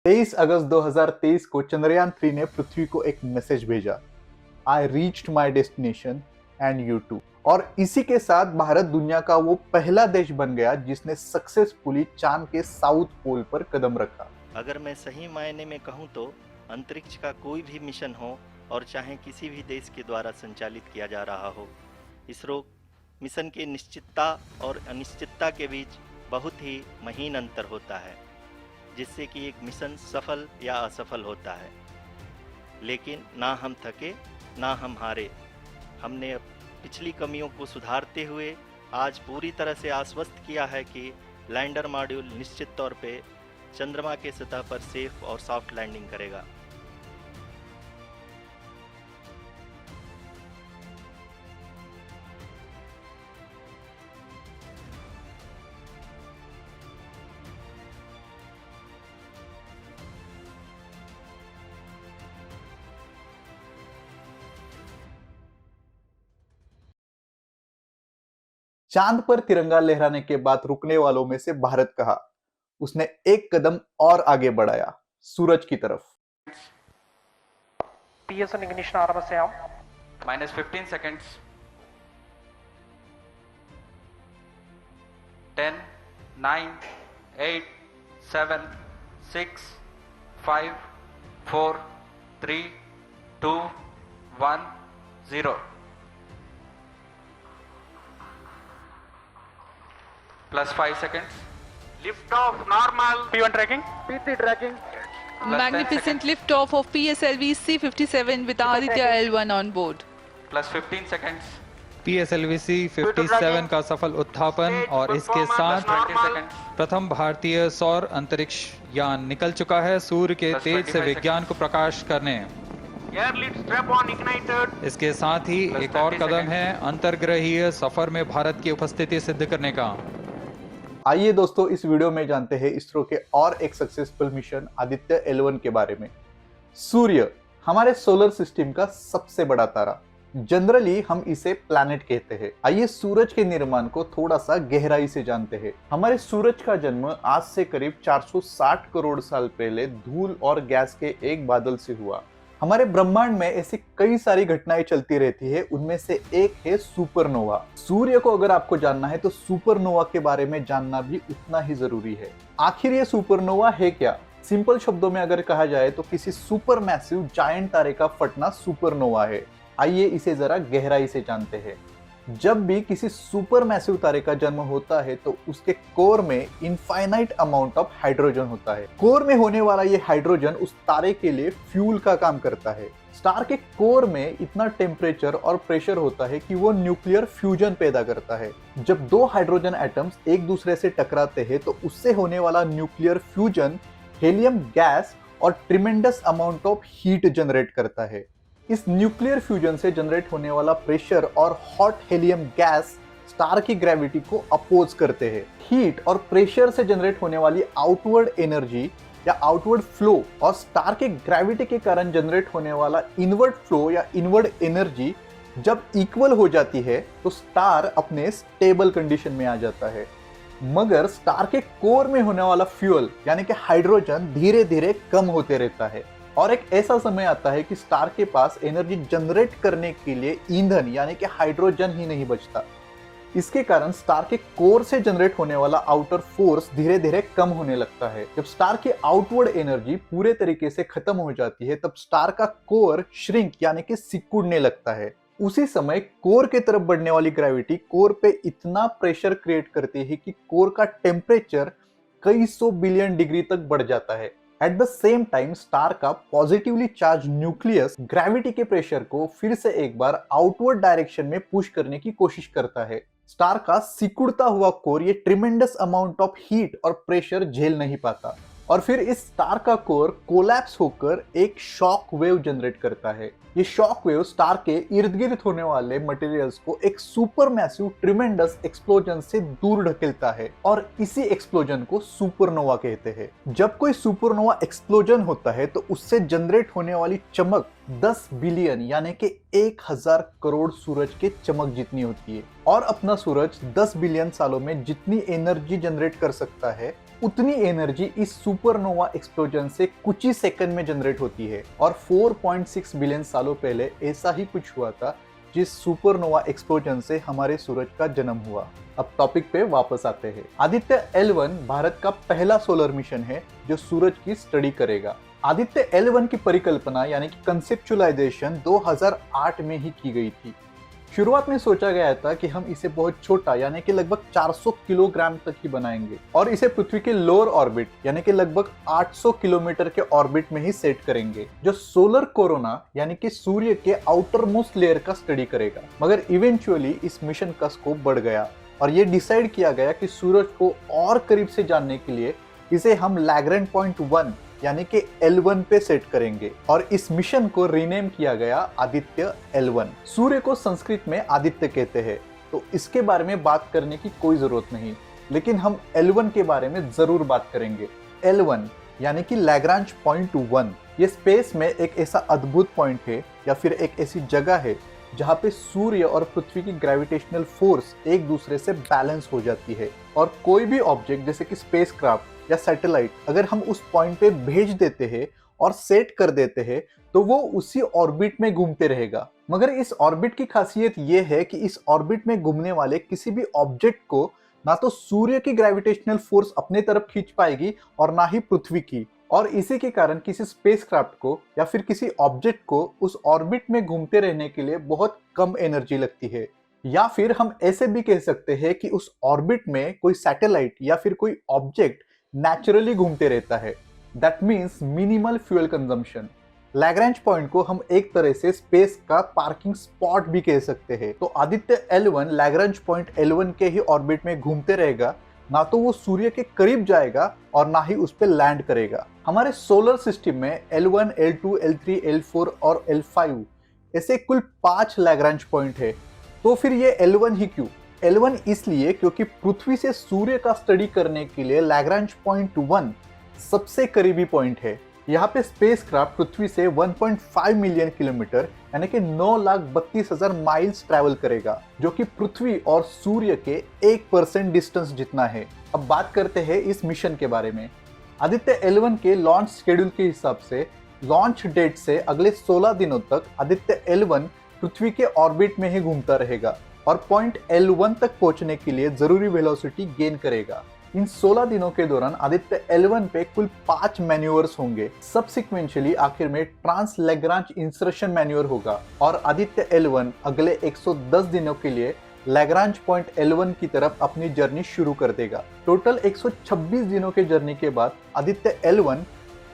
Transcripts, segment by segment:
23 अगस्त 2023 को चंद्रयान 3 ने पृथ्वी को एक मैसेज भेजा, I reached my destination and you too. और इसी के साथ भारत दुनिया का वो पहला देश बन गया जिसने सक्सेसफुली चांद के साउथ पोल पर कदम रखा। अगर मैं सही मायने में कहूँ तो अंतरिक्ष का कोई भी मिशन हो और चाहे किसी भी देश के द्वारा संचालित किया जा रहा हो, इसरो मिशन की निश्चितता और अनिश्चितता के बीच बहुत ही महीन अंतर होता है, जिससे कि एक मिशन सफल या असफल होता है। लेकिन ना हम थके ना हम हारे। हमने पिछली कमियों को सुधारते हुए आज पूरी तरह से आश्वस्त किया है कि लैंडर मॉड्यूल निश्चित तौर पे चंद्रमा के सतह पर सेफ और सॉफ्ट लैंडिंग करेगा। चांद पर तिरंगा लहराने के बाद रुकने वालों में से भारत कहा, उसने एक कदम और आगे बढ़ाया, सूरज की तरफ। PSN ignition आरंभ minus 15 seconds. 10, 9, 8, 7, 6, 5, 4, 3, 2, 1, 0. Plus 5 seconds. Lift off normal. P1 tracking. P3 tracking. Magnificent lift-off of PSLV C-57 with Aditya L1 on board. Plus 15 seconds. PSLV C-57 का सफल उत्थापन और इसके साथ 20 seconds. प्रथम भारतीय सौर अंतरिक्ष यान निकल चुका है सूर्य के Plus तेज से 25 विज्ञान को प्रकाश करने। Air lead strap on ignited. इसके साथ ही Plus एक और 30 कदम seconds. है अंतर्ग्रहीय सफर में भारत की उपस्थिति सिद्ध करने का। आइए दोस्तों, इस वीडियो में जानते हैं इसरो के और एक सक्सेसफुल मिशन आदित्य L1 के बारे में। सूर्य हमारे सोलर सिस्टम का सबसे बड़ा तारा, जनरली हम इसे प्लैनेट कहते हैं। आइए सूरज के निर्माण को थोड़ा सा गहराई से जानते हैं। हमारे सूरज का जन्म आज से करीब 460 करोड़ साल पहले धूल और गैस के एक बादल से हुआ। हमारे ब्रह्मांड में ऐसी कई सारी घटनाएं चलती रहती है, उनमें से एक है सुपरनोवा। सूर्य को अगर आपको जानना है तो सुपरनोवा के बारे में जानना भी उतना ही जरूरी है। आखिर ये सुपरनोवा है क्या? सिंपल शब्दों में अगर कहा जाए तो किसी सुपर मैसिव जायंट तारे का फटना सुपरनोवा है। आइए इसे जरा गहराई से जानते हैं। जब भी किसी सुपर मैसिव तारे का जन्म होता है तो उसके कोर में इनफाइनाइट अमाउंट ऑफ हाइड्रोजन होता है। कोर में होने वाला ये हाइड्रोजन उस तारे के लिए फ्यूल का काम करता है। स्टार के कोर में इतना टेम्परेचर और प्रेशर होता है कि वो न्यूक्लियर फ्यूजन पैदा करता है। जब दो हाइड्रोजन एटम्स एक दूसरे से टकराते हैं तो उससे होने वाला न्यूक्लियर फ्यूजन हेलियम गैस और tremendous amount of heat generate करता है। इस न्यूक्लियर फ्यूजन से जनरेट होने वाला प्रेशर और हॉट हेलियम गैस स्टार की ग्रेविटी को अपोज करते हैं। हीट और प्रेशर से जनरेट होने वाली आउटवर्ड एनर्जी या आउटवर्ड फ्लो और स्टार के ग्रेविटी के कारण जनरेट होने वाला इनवर्ड फ्लो या इनवर्ड एनर्जी जब इक्वल हो जाती है तो स्टार अपने स्टेबल कंडीशन में आ जाता है। मगर स्टार के कोर में होने वाला फ्यूल यानी कि हाइड्रोजन धीरे धीरे कम होते रहता है और एक ऐसा समय आता है कि स्टार के पास एनर्जी जनरेट करने के लिए ईंधन यानी कि हाइड्रोजन ही नहीं बचता। इसके कारण स्टार के कोर से जनरेट होने वाला आउटर फोर्स धीरे धीरे कम होने लगता है। जब स्टार की आउटवर्ड एनर्जी पूरे तरीके से खत्म हो जाती है तब स्टार का कोर श्रिंक यानी कि सिकुड़ने लगता है। उसी समय कोर के तरफ बढ़ने वाली ग्रेविटी कोर पे इतना प्रेशर क्रिएट करती है कि कोर का टेम्परेचर कई सौ बिलियन डिग्री तक बढ़ जाता है। At the same time star का पॉजिटिवली चार्ज न्यूक्लियस ग्रेविटी के प्रेशर को फिर से एक बार आउटवर्ड डायरेक्शन में पुश करने की कोशिश करता है। स्टार का सिकुड़ता हुआ कोर ये ट्रिमेंडस अमाउंट ऑफ हीट और प्रेशर झेल नहीं पाता और फिर इस स्टार का कोर कोलैप्स होकर एक शॉक वेव जनरेट करता है। ये शॉक वेव स्टार के इर्द गिर्द होने वाले मटेरियल्स को एक सुपर मैसिव ट्रिमेंडस एक्सप्लोजन से दूर ढकेलता है और इसी एक्सप्लोजन को सुपरनोवा कहते हैं। जब कोई सुपरनोवा एक्सप्लोजन होता है तो उससे जनरेट होने वाली चमक 10 बिलियन यानी कि 1000 करोड़ सूरज के चमक जितनी होती है और अपना सूरज 10 बिलियन सालों में जितनी एनर्जी जनरेट कर सकता है उतनी एनर्जी इस सुपरनोवा एक्सप्लोजन से कुछ ही सेकंड में जनरेट होती है। और 4.6 बिलियन सालों पहले ऐसा ही कुछ हुआ था जिस सुपरनोवा एक्सप्लोजन से हमारे सूरज का जन्म हुआ। अब टॉपिक पे वापस आते हैं। आदित्य L1 भारत का पहला सोलर मिशन है जो सूरज की स्टडी करेगा। आदित्य L1 की परिकल्पना यानी कि कंसेप्चुअलाइजेशन 2008 में ही की गई थी। शुरुआत में सोचा गया था कि हम इसे बहुत छोटा यानी कि लगभग 400 किलोग्राम तक ही बनाएंगे और इसे पृथ्वी के लोअर ऑर्बिट यानी कि लगभग 800 किलोमीटर के ऑर्बिट में ही सेट करेंगे, जो सोलर कोरोना यानी कि सूर्य के आउटर मोस्ट लेयर का स्टडी करेगा। मगर इवेंचुअली इस मिशन का स्कोप बढ़ गया और ये डिसाइड किया गया कि सूरज को और करीब से जानने के लिए इसे हम लैग्रैंज पॉइंट 1 यानी कि L1 पे सेट करेंगे और इस मिशन को रीनेम किया गया आदित्य L1। सूर्य को संस्कृत में आदित्य कहते हैं, तो इसके बारे में बात करने की कोई जरूरत नहीं, लेकिन हम L1 के बारे में जरूर बात करेंगे। L1 यानी कि लैग्रैंज पॉइंट 1 ये स्पेस में एक ऐसा अद्भुत पॉइंट है या फिर एक ऐसी जगह है जहाँ पे सूर्य और पृथ्वी की ग्रेविटेशनल फोर्स एक दूसरे से बैलेंस हो जाती है और कोई भी ऑब्जेक्ट जैसे कि स्पेसक्राफ्ट या सैटेलाइट अगर हम उस पॉइंट पे भेज देते हैं और सेट कर देते हैं तो वो उसी ऑर्बिट में घूमते रहेगा। मगर इस ऑर्बिट की खासियत ये है कि इस ऑर्बिट में घूमने वाले किसी भी ऑब्जेक्ट को ना तो सूर्य की ग्रेविटेशनल फोर्स अपने तरफ खींच पाएगी और ना ही पृथ्वी की, और इसी के कारण किसी स्पेसक्राफ्ट को या फिर किसी ऑब्जेक्ट को उस ऑर्बिट में घूमते रहने के लिए बहुत कम एनर्जी लगती है। या फिर हम ऐसे भी कह सकते हैं कि उस ऑर्बिट में कोई सैटेलाइट या फिर कोई ऑब्जेक्ट नेचुरली घूमते रहता है। That means minimal fuel consumption. Lagrange point को हम एक तरह से स्पेस का पार्किंग स्पॉट भी कह सकते हैं। तो आदित्य L1 लैग्रैंज पॉइंट L1 के ही ऑर्बिट में घूमते रहेगा, ना तो वो सूर्य के करीब जाएगा और ना ही उस पर लैंड करेगा। हमारे सोलर सिस्टम में L1, L2, L3, L4 और L5 ऐसे कुल 5 लैग्रैंज पॉइंट है। तो फिर ये L1 ही क्यों? L1 इसलिए क्योंकि पृथ्वी से सूर्य का स्टडी करने के लिए लैग्रैंज पॉइंट 1 सबसे करीबी पॉइंट है। यहाँ पे स्पेसक्राफ्ट पृथ्वी से 1.5 मिलियन किलोमीटर यानी कि 9,32,000 माइल्स ट्रैवल करेगा, जो कि पृथ्वी और सूर्य के 1% डिस्टेंस जितना है। अब बात करते हैं इस मिशन के बारे में। आदित्य L1 के लॉन्च शेड्यूल के हिसाब से लॉन्च डेट से अगले 16 दिनों तक आदित्य L1 पृथ्वी के ऑर्बिट में ही घूमता रहेगा और पॉइंट L1 तक पहुंचने के लिए जरूरी वेलोसिटी गेन करेगा। इन 16 दिनों के दौरान आदित्य L1 पे कुल 5 मैन्यूअर्स होंगे। सबसिक्वेंशियली आखिर में ट्रांस लैग्रांज इंसर्शन मैन्यूअर होगा और आदित्य L1 अगले 110 दिनों के लिए लैग्रांज पॉइंट L1 की तरफ अपनी जर्नी शुरू कर देगा। टोटल 126 दिनों के जर्नी के बाद आदित्य L1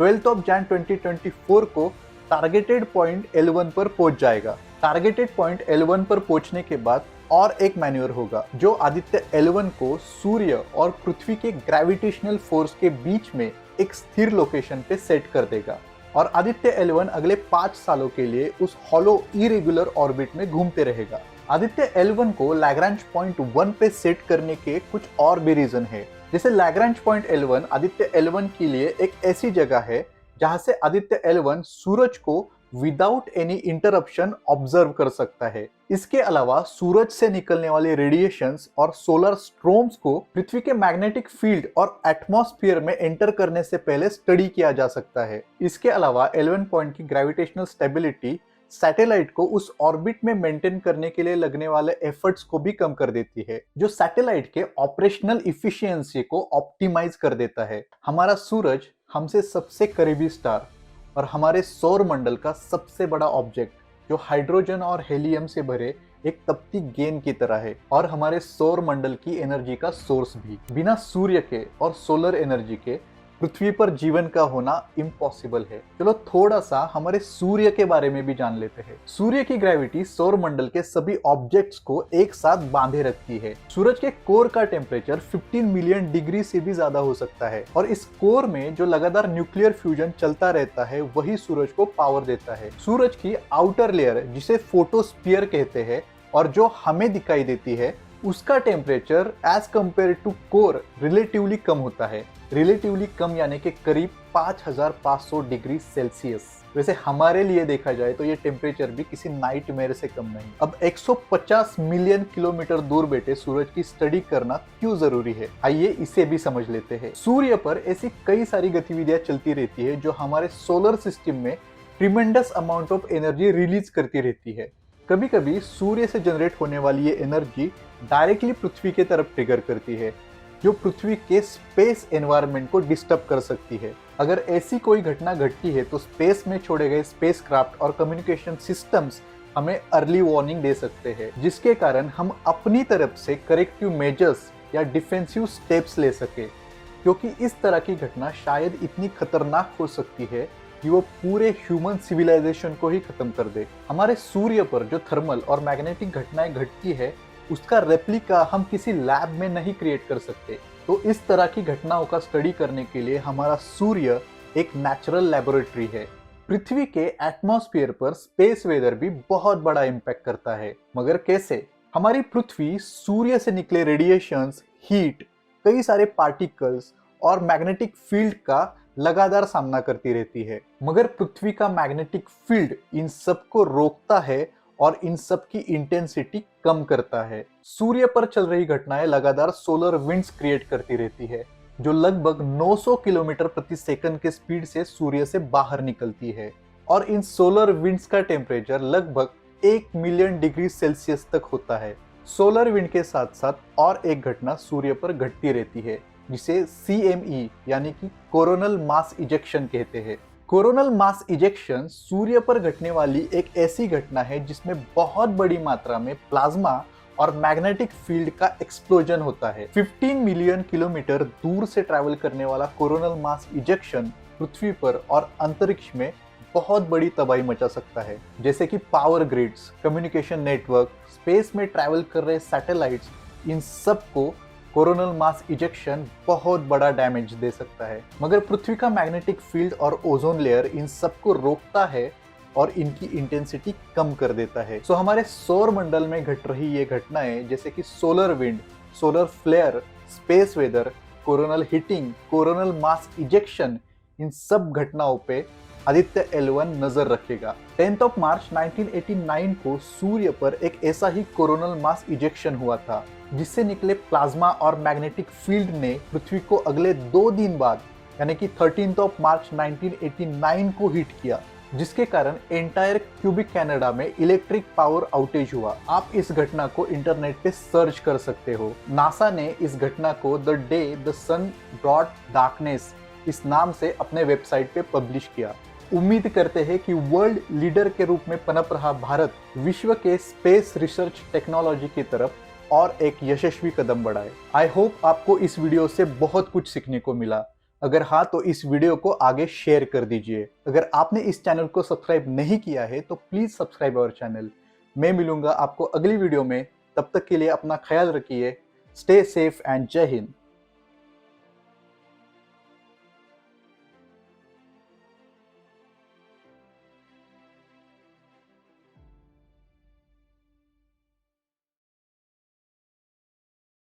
12 जनवरी 2024 को टारगेटेड पॉइंट L1 पर पहुंच जाएगा। टारगेटेड पॉइंट L1 पर पहुंचने के बाद और एक मैन्यूअर होगा जो आदित्य L1 को सूर्य और पृथ्वी के ग्रेविटेशनल फोर्स के बीच में एक स्थिर लोकेशन पे सेट कर देगा और आदित्य L1 अगले 5 सालों के लिए उस हॉलो इरेगुलर ऑर्बिट में घूमते रहेगा। आदित्य L1 को लैग्रैंज पॉइंट 1 पे सेट करने के कुछ और भी रीजन है। जैसे लैग्रैंज पॉइंट L1 आदित्य L1 के लिए एक ऐसी जगह है जहां से आदित्य L1 सूरज को विदाउट एनी इंटरप्शन ऑब्जर्व कर सकता है। इसके अलावा सूरज से निकलने वाले रेडिएशंस और सोलर स्ट्रोम्स को पृथ्वी के मैग्नेटिक फील्ड और एटमॉस्फेयर में एंटर करने से पहले स्टडी किया जा सकता है। इसके अलावा L1 पॉइंट की ग्रेविटेशनल स्टेबिलिटी सैटेलाइट को उस ऑर्बिट में मेंटेन करने के लिए लगने वाले एफर्ट्स को भी कम कर देती है, जो सैटेलाइट के ऑपरेशनल इफिशियंसी को ऑप्टिमाइज कर देता है। हमारा सूरज हमसे सबसे करीबी स्टार और हमारे सौर मंडल का सबसे बड़ा ऑब्जेक्ट जो हाइड्रोजन और हेलियम से भरे एक तपती गेंद की तरह है और हमारे सौर मंडल की एनर्जी का सोर्स भी। बिना सूर्य के और सोलर एनर्जी के पृथ्वी पर जीवन का होना इम्पॉसिबल है। चलो थोड़ा सा हमारे सूर्य के बारे में भी जान लेते हैं। सूर्य की ग्रेविटी सौर मंडल के सभी ऑब्जेक्ट्स को एक साथ बांधे रखती है। सूरज के कोर का टेम्परेचर 15 मिलियन डिग्री से भी ज्यादा हो सकता है और इस कोर में जो लगातार न्यूक्लियर फ्यूजन चलता रहता है वही सूरज को पावर देता है। सूरज की आउटर लेयर जिसे फोटोस्फीयर कहते हैं और जो हमें दिखाई देती है उसका temperature as compare to core relatively कम होता है। रिलेटिवली कम यानी कि करीब 5500 डिग्री सेल्सियस। वैसे हमारे लिए देखा जाए तो ये टेम्परेचर भी किसी नाइटमेयर से कम नहीं। अब 150 मिलियन किलोमीटर दूर बैठे सूरज की स्टडी करना क्यों जरूरी है, आइए इसे भी समझ लेते हैं। सूर्य पर ऐसी कई सारी गतिविधियां चलती रहती है जो हमारे सोलर सिस्टम में tremendous amount of energy release करती रहती है। कभी कभी सूर्य से जनरेट होने वाली ये एनर्जी डायरेक्टली पृथ्वी की तरफ ट्रिगर करती है, जो पृथ्वी के स्पेस एनवायरनमेंट को डिस्टर्ब कर सकती है। अगर ऐसी कोई घटना घटती है तो स्पेस में छोड़े गए स्पेसक्राफ्ट और कम्युनिकेशन सिस्टम्स हमें अर्ली वार्निंग दे सकते हैं, जिसके कारण हम अपनी तरफ से करेक्टिव मेजर्स या डिफेंसिव स्टेप्स ले सके, क्योंकि इस तरह की घटना शायद इतनी खतरनाक हो सकती है कि वो पूरे ह्यूमन सिविलाइजेशन को ही खत्म कर दे। हमारे सूर्य पर जो थर्मल और मैग्नेटिक घटनाएं घटती है उसका रेप्लिका हम किसी लैब में नहीं क्रिएट कर सकते। तो इस तरह की घटनाओं का स्टडी करने के लिए हमारा सूर्य एक नेचुरल लेबोरेटरी है। पृथ्वी के एटमॉस्फेयर पर स्पेस वेदर भी बहुत बड़ा इम्पैक्ट करता है, मगर कैसे? हमारी पृथ्वी सूर्य से निकले रेडिएशंस, हीट, कई सारे पार्टिकल्स और मैग्नेटिक फील्ड का लगातार सामना करती रहती है, मगर पृथ्वी का मैग्नेटिक फील्ड इन सबको रोकता है और इन सब की इंटेंसिटी कम करता है। सूर्य पर चल रही घटनाएं लगातार सोलर विंड्स क्रिएट करती रहती है, जो लगभग 900 किलोमीटर प्रति सेकंड के स्पीड से सूर्य से बाहर निकलती है, और इन सोलर विंड्स का टेम्परेचर लगभग 1 मिलियन डिग्री सेल्सियस तक होता है। सोलर विंड के साथ साथ और एक घटना सूर्य पर घटती रहती है, जिसे CME यानी कि कोरोनल मास इजेक्शन कहते हैं। कोरोनल मास इजेक्शन सूर्य पर घटने वाली एक ऐसी घटना है जिसमें बहुत बड़ी मात्रा में प्लाज्मा और मैग्नेटिक फील्ड का एक्सप्लोजन होता है। 15 मिलियन किलोमीटर दूर से ट्रैवल करने वाला कोरोनल मास इजेक्शन पृथ्वी पर और अंतरिक्ष में बहुत बड़ी तबाही मचा सकता है, जैसे कि power grids, communication network, space में ट्रैवल कर रहे सैटेलाइट्स, इन सब को कोरोनल मास इजेक्शन बहुत बड़ा डैमेज दे सकता है। मगर पृथ्वी का मैग्नेटिक फील्ड और ओजोन लेयर इन सबको रोकता है और इनकी इंटेंसिटी कम कर देता है। सो हमारे सौर मंडल में घट रही ये घटनाएं जैसे कि solar wind, solar flare, space weather, coronal heating, coronal mass ejection, इन सब घटनाओं पे आदित्य L1 नजर रखेगा। 10 मार्च 1989 को सूर्य पर एक ऐसा ही कोरोनल मास इजेक्शन हुआ था, जिससे निकले प्लाज्मा और मैग्नेटिक फील्ड ने पृथ्वी को अगले 2 दिन बाद यानी कि 13 मार्च 1989 को हिट किया, जिसके कारण एंटायर क्यूबिक कनाडा में इलेक्ट्रिक पावर आउटेज हुआ। आप इस घटना को इंटरनेट पे सर्च कर सकते हो। नासा ने इस घटना को the day the sun brought darkness इस नाम से अपने वेबसाइट पे पब्लिश किया। उम्मीद करते हैं कि वर्ल्ड लीडर के रूप में पनप रहा भारत विश्व के स्पेस रिसर्च टेक्नोलॉजी की तरफ और एक यशस्वी कदम बढ़ाए। आई होप आपको इस वीडियो से बहुत कुछ सीखने को मिला। अगर हाँ तो इस वीडियो को आगे शेयर कर दीजिए। अगर आपने इस चैनल को सब्सक्राइब नहीं किया है तो प्लीज सब्सक्राइब आवर चैनल। मैं मिलूंगा आपको अगली वीडियो में, तब तक के लिए अपना ख्याल रखिए। स्टे सेफ एंड जय हिंद।